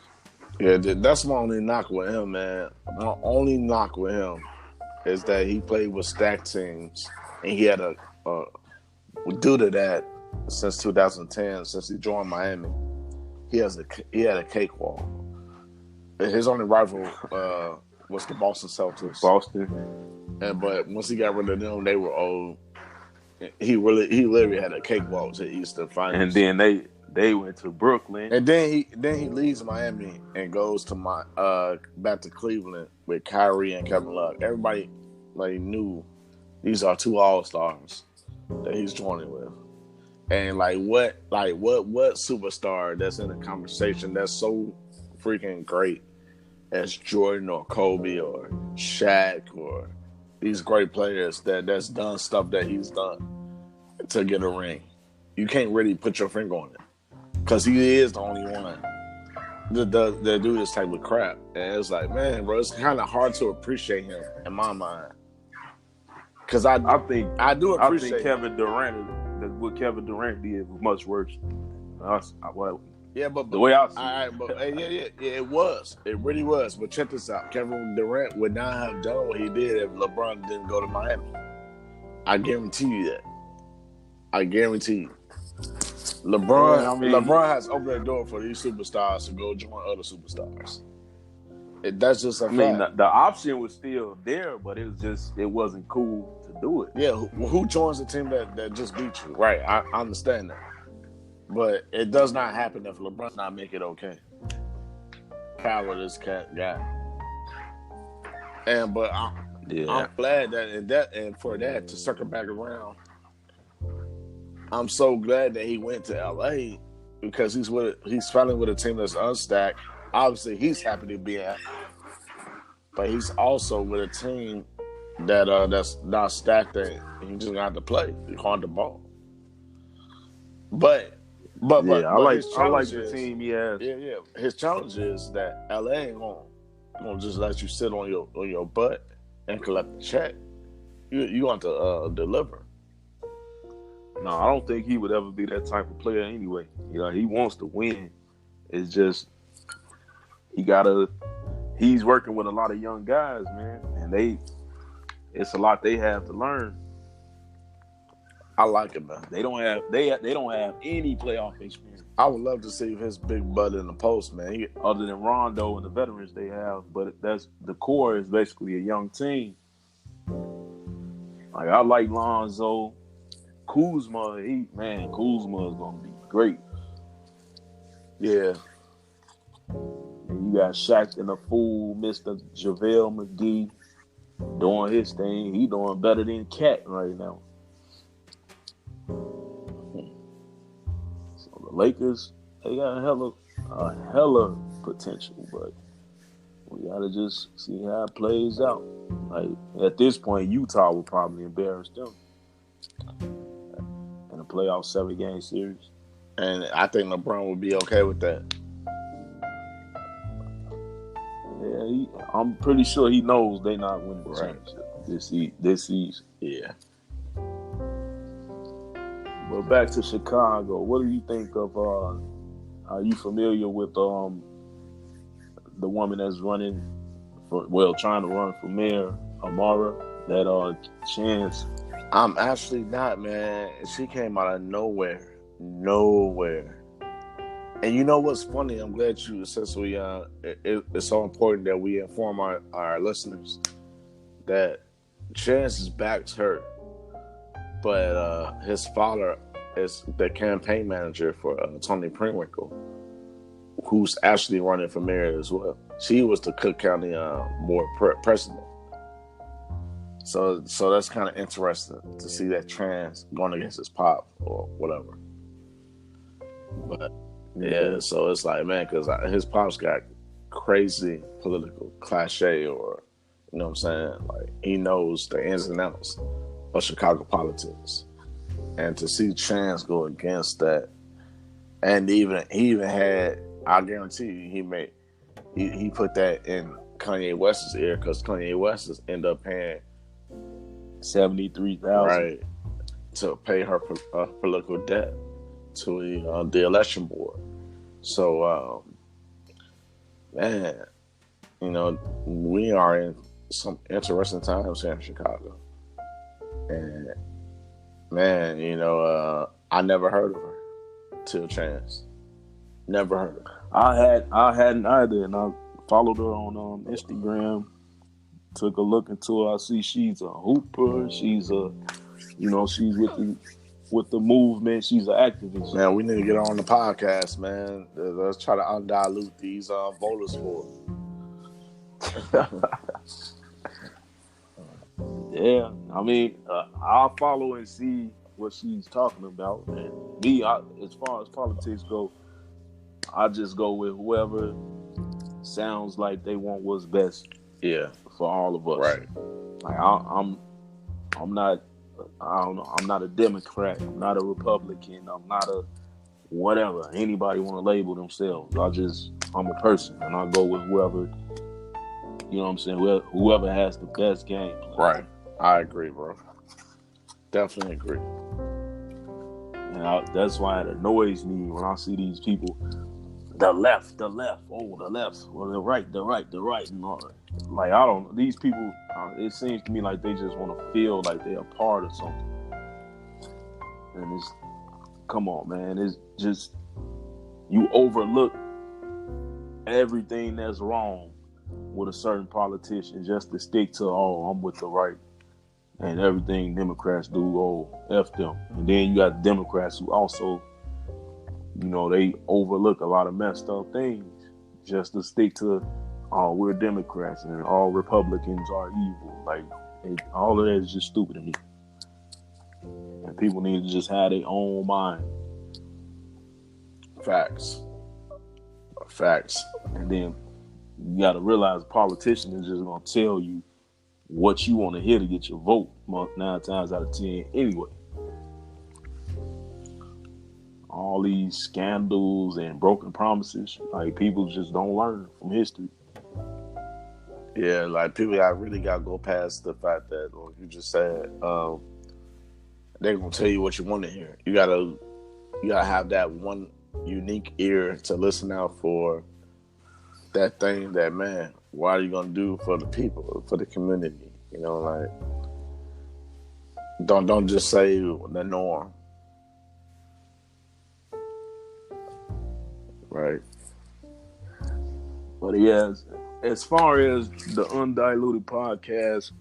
Yeah, that's my only knock with him, man. My only knock with him is that he played with stacked teams, and he had a due to that, since 2010, since he joined Miami, he had a cakewalk. His only rival was the Boston Celtics. But once he got rid of them, they were old. He literally had a cakewalk to Eastern Finals. And then they went to Brooklyn. And then he leaves Miami and goes to back to Cleveland with Kyrie and Kevin Love. Everybody knew these are two all-stars that he's joining with. And what superstar that's in the conversation that's so freaking great as Jordan or Kobe or Shaq or these great players that's done stuff that he's done to get a ring. You can't really put your finger on it because he is the only one that do this type of crap. And it's like, man, bro, it's kind of hard to appreciate him in my mind. Because I do appreciate Kevin Durant. What Kevin Durant did was much worse. Yeah, but the way I see it. It was. It really was. But check this out. Kevin Durant would not have done what he did if LeBron didn't go to Miami. I guarantee you that. I guarantee you. LeBron has opened the door for these superstars to go join other superstars. That's just a fact. The option was still there, but it wasn't cool to do it. Yeah, who joins a team that just beat you? Right, I understand that. But it does not happen if LeBron not make it okay. Power this guy. I'm glad that for that to circle back around, I'm so glad that he went to LA because he's finally with a team that's unstacked. Obviously, he's happy to be at, but he's also with a team that's not stacked and you just got to play. You on the ball. But I like the team he has. Yeah. His challenge is that LA ain't gonna just let you sit on your butt and collect the check. You want to deliver. No, I don't think he would ever be that type of player anyway. He wants to win. It's just he's working with a lot of young guys, man, and it's a lot they have to learn. I like it, man. They don't have any playoff experience. I would love to see his big butt in the post, man. Other than Rondo and the veterans they have, but that's the core is basically a young team. I like Lonzo, Kuzma. Kuzma is gonna be great. Yeah. And you got Shaq and the fool, Mr. JaVale McGee, doing his thing. He doing better than Cat right now. So the Lakers, they got a hella potential, but we gotta just see how it plays out. At this point, Utah will probably embarrass them in a playoff 7-game series, and I think LeBron would be okay with that. Yeah, I'm pretty sure he knows they not winning the championship this season. Yeah. But back to Chicago, what do you think of? Are you familiar with the woman that's trying to run for mayor, Amara? That Chance. I'm actually not, man. She came out of nowhere. And you know what's funny? I'm glad since we it's so important that we inform our listeners that Chance's back's hurt, but his father is the campaign manager for Tony Prewinkle, who's actually running for mayor as well. She was the Cook County board president. So that's kind of interesting to see that Chance going against his pop or whatever. But yeah, so it's like, man, because his pops got crazy political cliche, or you know what I'm saying? Like, he knows the ins and outs of Chicago politics, and to see Chance go against that, and he even had, I guarantee you, he put that in Kanye West's ear, because Kanye West has ended up paying $73,000 right to pay her political debt to the election board. So, man, we are in some interesting times here in Chicago. And Man, I never heard of her till trans. Never heard of her. I hadn't either, and I followed her on Instagram. Took a look into her. I see she's a hooper. She's she's with the movement. She's an activist. Man, we need to get her on the podcast, man. Let's try to undilute these voters for her. Yeah, I mean, I'll follow and see what she's talking about. And me, as far as politics go, I just go with whoever sounds like they want what's best. Yeah, for all of us. Right. Like I'm not. I don't know. I'm not a Democrat. I'm not a Republican. I'm not a whatever. Anybody want to label themselves? I'm a person, and I go with whoever. You know what I'm saying? Whoever has the best game plan. Right. I agree, bro. Definitely agree. And that's why it annoys me when I see these people, the left, oh, the left, or the right, and all that. Like, I don't, these people, it seems to me like they just want to feel like they're a part of something. And come on, man, it's just, you overlook everything that's wrong with a certain politician just to stick to, I'm with the right. And everything Democrats do, F them. And then you got Democrats who also, they overlook a lot of messed up things just to stick to, we're Democrats and all Republicans are evil. Like, all of that is just stupid to me. And people need to just have their own mind. Facts. And then you got to realize a politician is just going to tell you what you want to hear to get your vote 9 times out of 10 anyway. All these scandals and broken promises, like, people just don't learn from history. Yeah, like, people really got to go past the fact that, like you just said, they're going to tell you what you want to hear. You got to have that one unique ear to listen out for that thing that, man, what are you going to do for the people, for the community? Like, don't just say the norm. Right. But yeah, as far as the Undiluted Podcast,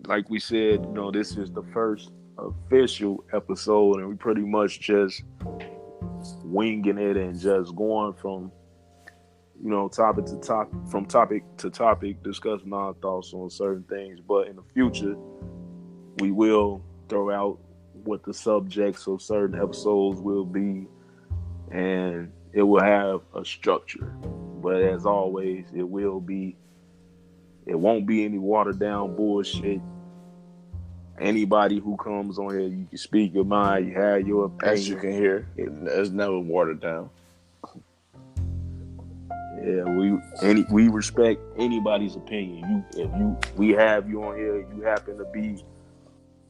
like we said, this is the first official episode, and we pretty much just winging it and just going from topic to topic, discussing our thoughts on certain things. But in the future, we will throw out what the subjects of certain episodes will be, and it will have a structure. But as always, it won't be any watered down bullshit. Anybody who comes on here, you can speak your mind, you have your opinion. As you can hear, it's never watered down. Yeah, we respect anybody's opinion. We have you on here, you happen to be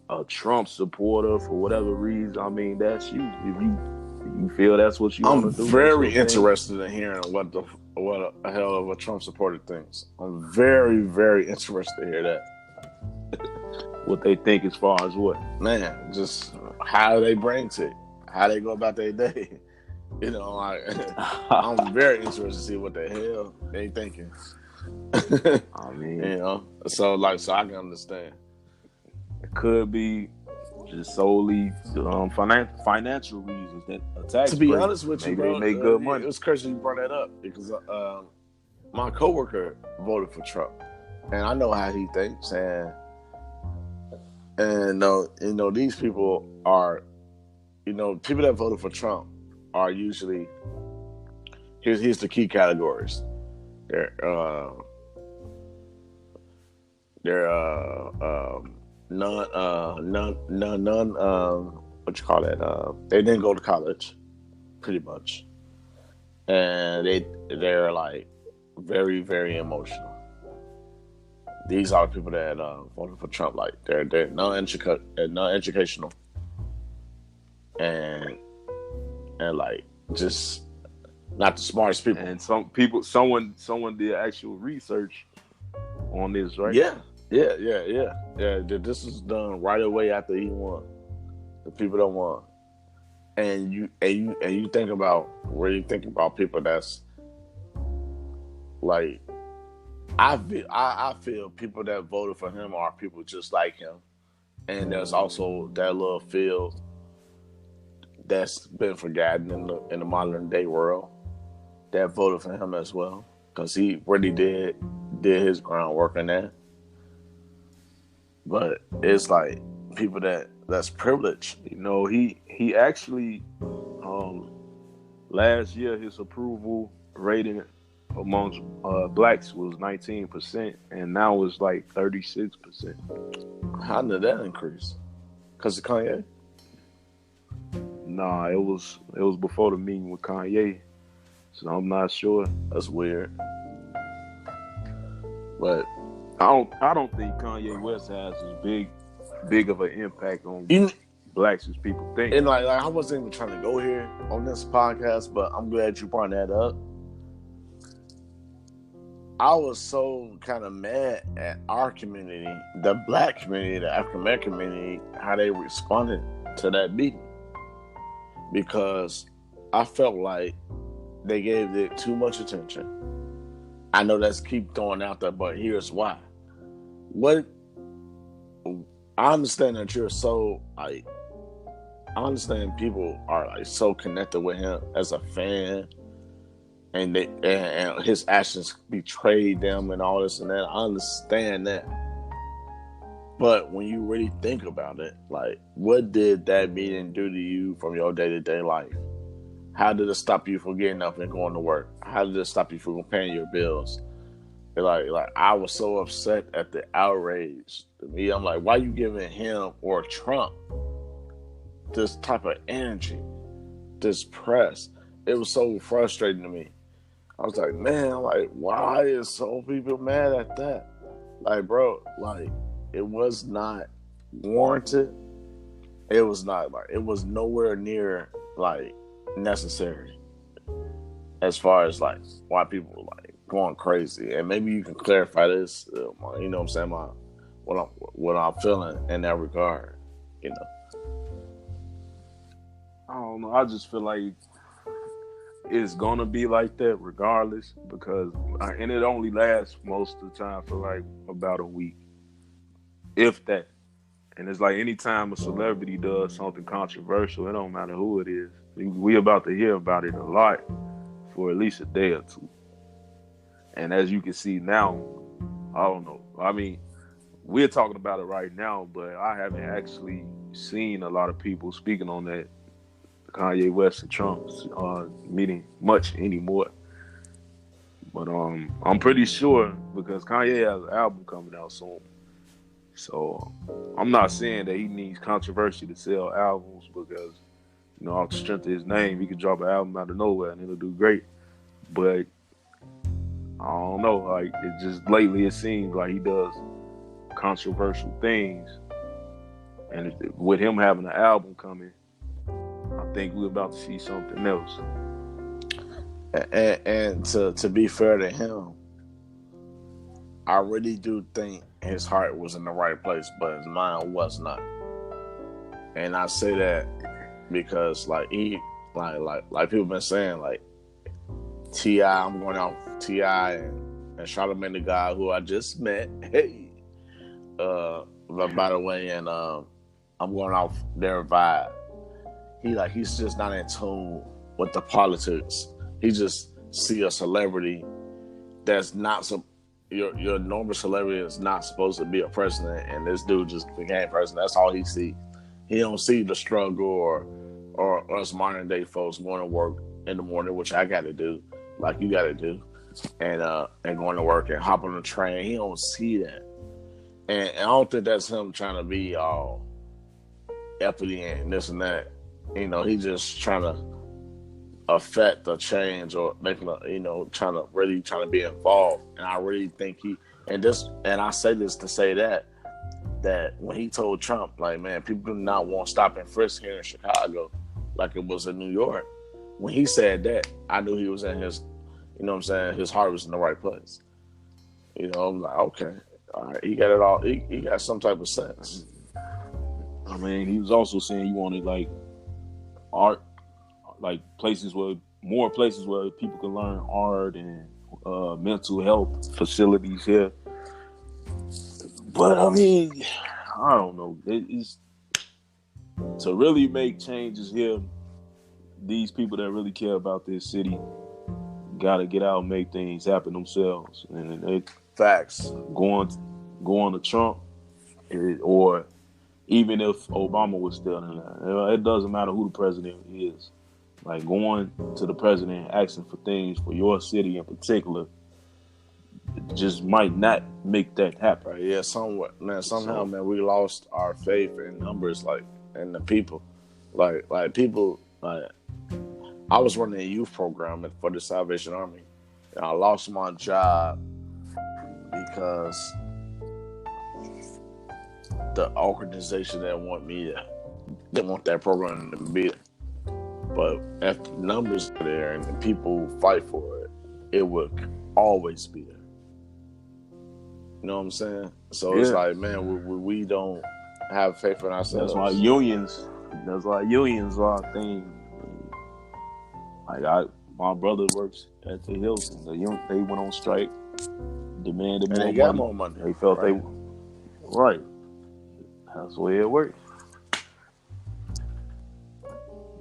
a Trump supporter for whatever reason, I mean, that's you. If you feel that's what you want to do. I'm very interested in hearing what the hell of a Trump supporter thinks. I'm very, very interested to hear that. What they think as far as what? Man, just how they brain tick, how they go about their day. I'm very interested to see what the hell they thinking. I mean, so I can understand. It could be just solely financial reasons that attack. To be honest with you, bro, they make good money. It was crazy you brought that up because my coworker voted for Trump, and I know how he thinks, and these people are, people that voted for Trump are usually, here's the key categories. They're none what you call that? They didn't go to college, pretty much, and they're like very, very emotional. These are the people that voted for Trump. Like, they're non-educational, and like, just not the smartest people. And some people, someone did actual research on this, right? Yeah, Yeah. This is done right away after he won. The people don't want, and you think about where you think about people that's like I feel people that voted for him are people just like him, and there's also that little field that's been forgotten in the modern day world that voted for him as well because he really did his groundwork in that. But it's like people that's privileged. He actually last year his approval rating amongst blacks was 19%, and now it's like 36%. How did that increase? Because of Kanye? Nah, it was before the meeting with Kanye, so I'm not sure. That's weird. But I don't think Kanye West has as big of an impact on blacks as people think. And like I wasn't even trying to go here on this podcast, but I'm glad you brought that up. I was so kind of mad at our community, the black community, the African American community, how they responded to that meeting. Because I felt like they gave it too much attention. I know that's keep throwing out there, but here's why. I understand that you're so I understand people are like so connected with him as a fan, and his actions betrayed them and all this and that. I understand that, but when you really think about it, like, what did that meeting do to you from your day-to-day life? How did it stop you from getting up and going to work? How did it stop you from paying your bills? Like I was so upset at the outrage. To me, I'm like, why you giving him or Trump this type of energy, this press? It was so frustrating to me. I was like, man, like, why is so people mad at that? Like, bro, like, it was not warranted. It was not like, it was nowhere near like necessary as far as like why people were like going crazy. And maybe you can clarify this, you know what I'm saying, what I'm feeling in that regard, you know. I don't know. I just feel like it's gonna be like that regardless, because and it only lasts most of the time for like about a week, if that. And it's like anytime a celebrity does something controversial, it don't matter who it is, we about to hear about it a lot for at least a day or two. And as you can see now, I don't know. I mean, we're talking about it right now, but I haven't actually seen a lot of people speaking on that Kanye West and Trump's meeting much anymore. But I'm pretty sure, because Kanye has an album coming out soon. So I'm not saying that he needs controversy to sell albums, because, you know, off the strength of his name, he could drop an album out of nowhere and it'll do great. But I don't know, like, it just lately it seems like he does controversial things, and with him having an album coming, I think we're about to see something else. And to be fair to him, I really do think his heart was in the right place, but his mind was not. And I say that because like he like people been saying, like, T.I., I'm going out T.I. and Charlamagne the God, who I just met. Hey. By the way, and I'm going off their vibe. He's just not in tune with the politics. He just see a celebrity that's not so. Your normal celebrity is not supposed to be a president, and this dude just became president. That's all he sees. He don't see the struggle or us modern day folks going to work in the morning, which I got to do, like you got to do, and going to work and hop on the train. He don't see that, and I don't think that's him trying to be all uppity and this and that. You know, he just trying to affect the change or making trying to be involved. And I really think and I say this to say that when he told Trump, like, man, people do not want stop and frisk here in Chicago like it was in New York. When he said that, I knew he was in his, you know what I'm saying, his heart was in the right place. You know, I'm like, okay. All right, he got it all. He got some type of sense. I mean, he was also saying he wanted like art, like more places where people can learn art and mental health facilities here. But I mean, I don't know. It's to really make changes here. These people that really care about this city got to get out and make things happen themselves. And they Facts. going to Trump, or even if Obama was still in there, it doesn't matter who the president is. Like going to the president asking for things for your city in particular just might not make that happen. Right, yeah, somehow, man, we lost our faith in numbers, like, and the people. Like people, like, I was running a youth program for the Salvation Army, and I lost my job because the organization didn't want that program to be there. But if the numbers are there and the people fight for it, it would always be there. You know what I'm saying? So it's like, man, we don't have faith in ourselves. That's why unions are a thing. Like my brother works at the Hilton. They went on strike, demanded more money. They got more money. They felt right. That's the way it works.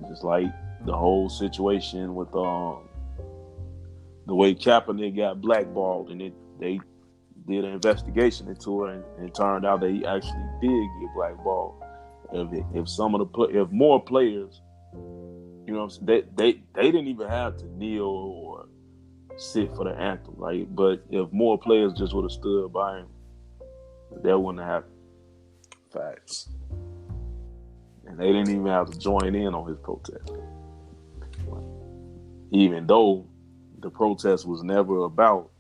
Just like the whole situation with the way Kaepernick got blackballed, and they did an investigation into it, and it turned out that he actually did get blackballed. If more players, you know what I'm saying, they didn't even have to kneel or sit for the anthem, right? But if more players just would have stood by him, that wouldn't have happened. Facts. And they didn't even have to join in on his protest. Even though the protest was never about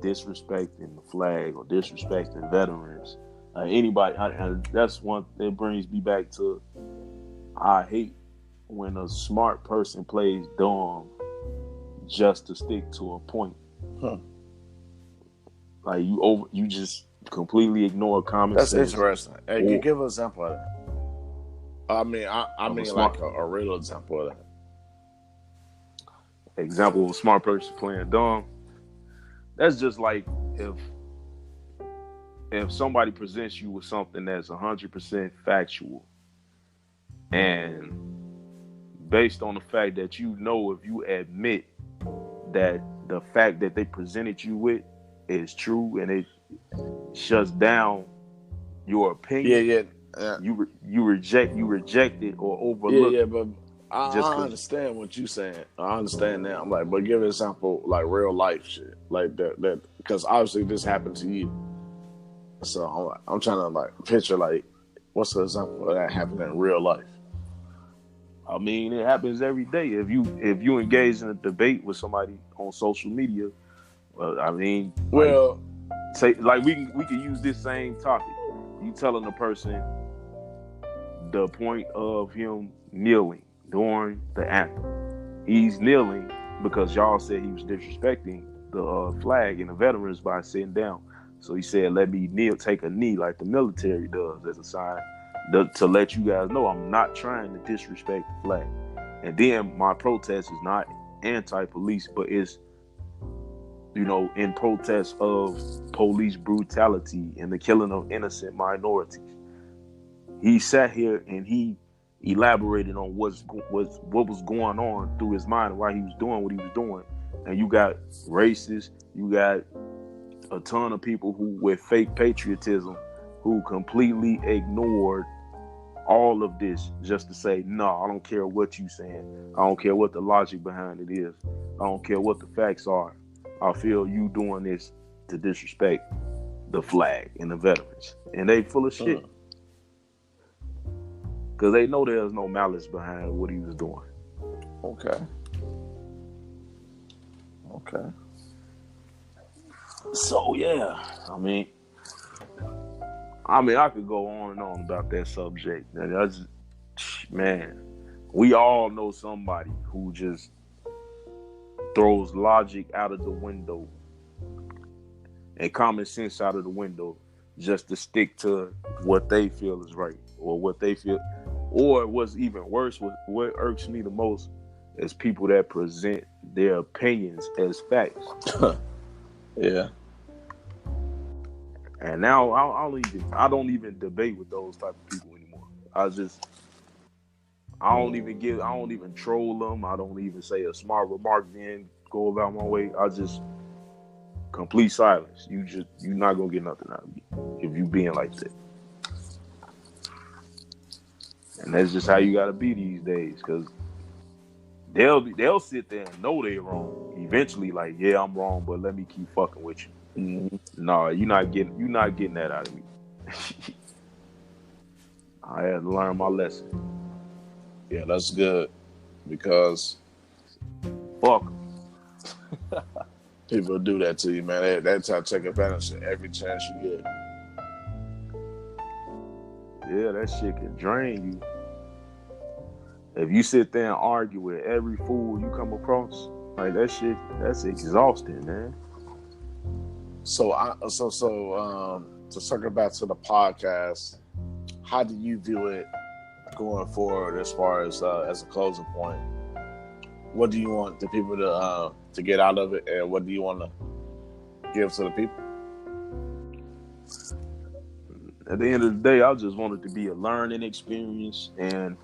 disrespecting the flag or disrespecting veterans. Anybody, that's one that brings me back to, I hate when a smart person plays dumb just to stick to a point. Like you just completely ignore common sense. That's interesting. Hey, can you give an example of that? I mean like a real example of that. Example of a smart person playing dumb. That's just like if somebody presents you with something that's 100% factual, and based on the fact that you know, if you admit that the fact that they presented you with is true and it shuts down your opinion, you reject it or overlook. But I understand what you're saying. I understand that. I'm like, but give an example, like real life shit, like that, because obviously this happened to you. So I'm trying to like picture like what's the example of that happening in real life. I mean, it happens every day. If you engage in a debate with somebody on social media, say like we can use this same topic. You telling the person the point of him kneeling during the anthem. He's kneeling because y'all said he was disrespecting the flag and the veterans by sitting down. So he said, "Let me kneel, take a knee like the military does as a sign to let you guys know I'm not trying to disrespect the flag." And then my protest is not anti-police, but it's, in protest of police brutality and the killing of innocent minorities. He sat here and he elaborated on what was going on through his mind and why he was doing what he was doing. And you got racists, you got a ton of people who with fake patriotism who completely ignored all of this just to say, no, I don't care what you saying. I don't care what the logic behind it is. I don't care what the facts are. I feel you doing this to disrespect the flag and the veterans. And they full of shit. Because they know there's no malice behind what he was doing. Okay. So, yeah. I mean, I could go on and on about that subject. Man, we all know somebody who just throws logic out of the window and common sense out of the window just to stick to what they feel is right, or what they feel, or what's even worse, what irks me the most is people that present their opinions as facts. Yeah. And now I don't even debate with those type of people anymore. I don't even troll them. I don't even say a smart remark, then go about my way. I just complete silence. You're not gonna get nothing out of me if you being like that. And that's just how you gotta be these days, because they'll sit there and know they're wrong. Eventually, like, yeah, I'm wrong, but let me keep fucking with you. Mm-hmm. No, you're not getting that out of me. I had to learn my lesson. Yeah, that's good, because Fuck 'em. people do that to you, man. That's how to take advantage of every chance you get. Yeah, that shit can drain you. If you sit there and argue with every fool you come across, like that shit, that's exhausting, man. So to circle back to the podcast, how do you view it going forward as far as a closing point? What do you want the people to get out of it, and what do you want to give to the people? At the end of the day, I just want it to be a learning experience, and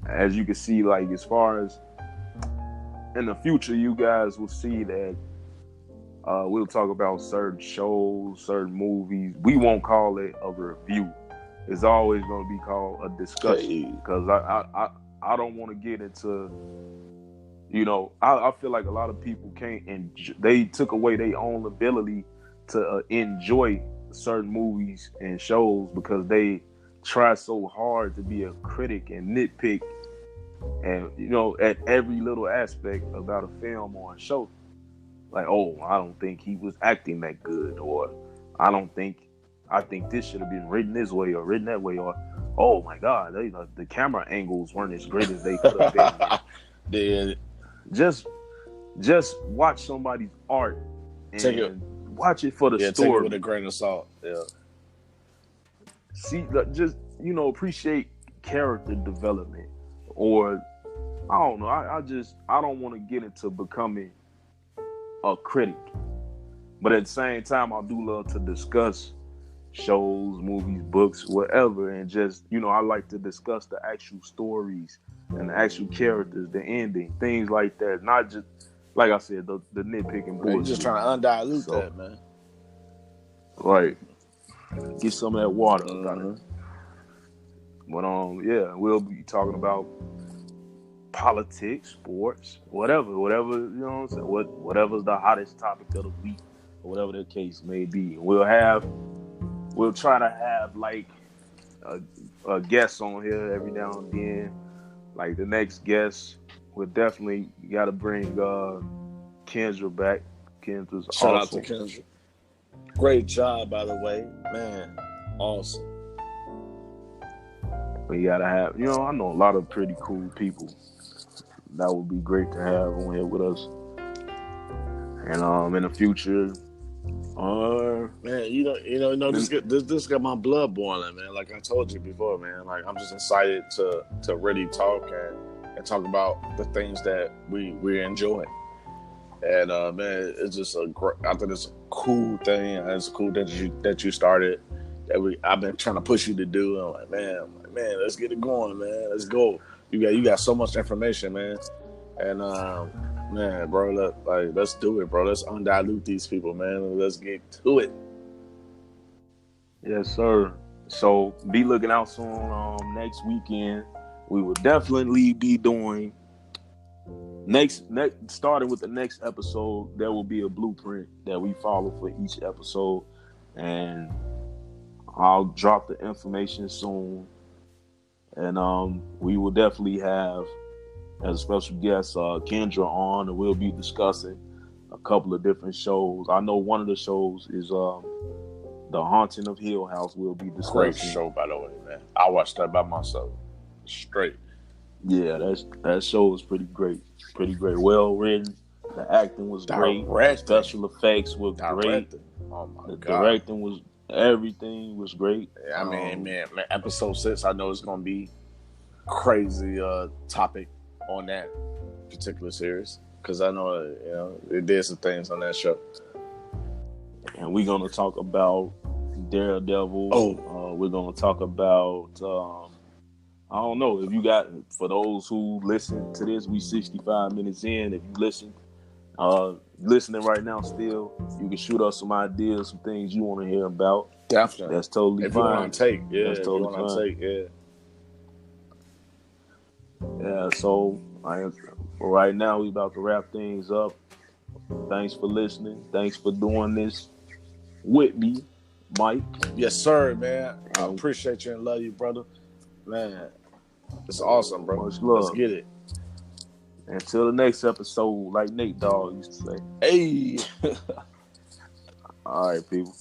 as you can see, like, as far as in the future, you guys will see that we'll talk about certain shows, certain movies. We won't call it a review. It's always going to be called a discussion, because I don't want to get into, I feel like a lot of people they took away their own ability to enjoy certain movies and shows because they try so hard to be a critic and nitpick and, at every little aspect about a film or a show. Like, oh, I don't think he was acting that good, or I think this should have been written this way or written that way, or, oh my God, the camera angles weren't as great as they could have been. Just watch somebody's art and watch it for the story. Take it with a grain of salt. Yeah. See, just, appreciate character development, or I don't know. I don't want to get into becoming a critic, but at the same time, I do love to discuss shows, movies, books, whatever, and just, I like to discuss the actual stories and the actual characters, the ending, things like that. Not just, like I said, the nitpicking bullshit. You're just trying to undilute that, man. Right. Get some of that water. Mm-hmm. But yeah, we'll be talking about politics, sports, whatever, you know what I'm saying? Whatever's the hottest topic of the week, or whatever the case may be. We'll try to have like a guest on here every now and then. Like the next guest, we'll definitely got to bring Kendra back. Kendra's Shout awesome. out to Kendra. Great job, by the way, man. Awesome. We gotta have, I know a lot of pretty cool people that would be great to have on here with us. And in the future, man, this got my blood boiling, man. Like I told you before, man. Like I'm just excited to really talk and talk about the things that we're enjoying. And man, it's just I think it's a cool thing. And it's cool that you started. I've been trying to push you to do. And I'm like, man, let's get it going, man. Let's go. You got so much information, man. And man, bro, let's do it, bro. Let's undilute these people, man. Let's get to it. Yes, sir. So be looking out soon. Next weekend, we will definitely be doing starting with the next episode. There will be a blueprint that we follow for each episode, and I'll drop the information soon. And we will definitely have, as a special guest, Kendra on, and we'll be discussing a couple of different shows. I know one of the shows is The Haunting of Hill House. We'll be discussing. Great show, by the way, man. I watched that by myself. Straight. Yeah, that show was pretty great. Pretty great. Well written. The acting was great. The special effects were great. Oh my The God. directing was everything was great. I mean, man, episode 6, I know it's gonna be crazy topic on that particular series because I know they did some things on that show. And we're gonna talk about Daredevil. Oh, We're gonna talk about I don't know if you got, for those who listen to this, we 65 minutes in. If you listening right now still, you can shoot us some ideas, some things you want to hear about. definitely. That's totally if fine. You want to take, yeah. That's totally fine. Yeah, so right now we about to wrap things up. Thanks for listening. Thanks for doing this with me, Mike. Yes, sir, man. I appreciate you and love you, brother. Man, it's awesome, bro. Much love. Let's get it. Until the next episode, like Nate Dogg used to say. Hey. All right, people.